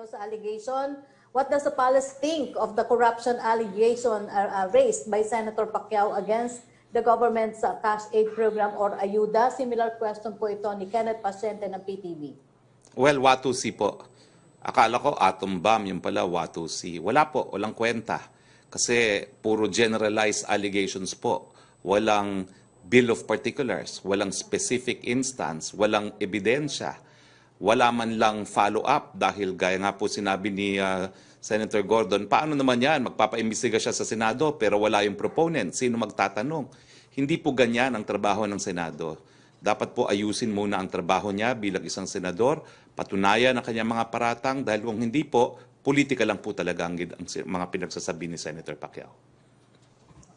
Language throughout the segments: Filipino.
sa allegation. What does the palace think of the corruption allegation raised by Senator Pacquiao against the government's cash aid program or ayuda? Similar question po ito ni Kenneth Pasyente ng PTV. Well, Watusi po. Akala ko atom bomb, yung pala Watusi. Wala po, walang kwenta. Kasi puro generalized allegations po. Walang bill of particulars, walang specific instance, walang ebidensya. Wala man lang follow-up dahil gaya nga po sinabi ni Senator Gordon, paano naman yan? Magpapaimbestiga siya sa Senado pero wala yung proponent. Sino magtatanong? Hindi po ganyan ang trabaho ng Senado. Dapat po ayusin muna ang trabaho niya bilang isang senador, patunayan ang kanyang mga paratang dahil kung hindi po, politika lang po talaga ang mga pinagsasabi ni Senator Pacquiao.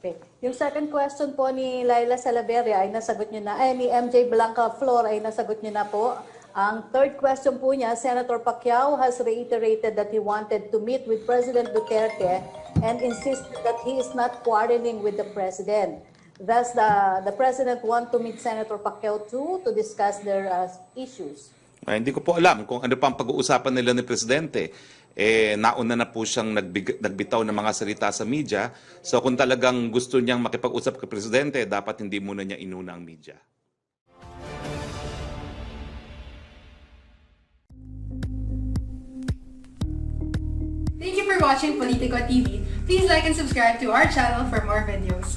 Okay. Yung second question po ni Laila Salaveria ay nasagot niyo na, ni MJ Blanca Flor ay nasagot niyo na po. Ang third question po niya, Senator Pacquiao has reiterated that he wanted to meet with President Duterte and insisted that he is not quarreling with the President. Thus, the President want to meet Senator Pacquiao too to discuss their issues. Hindi ko po alam kung ano pa ang pag-uusapan nila ni Presidente. Nauna na po siyang nagbitaw ng mga salita sa media. So kung talagang gusto niyang makipag-usap kay Presidente, dapat hindi muna niya inuna ang media. Thank you for watching Politico TV. Please like and subscribe to our channel for more videos.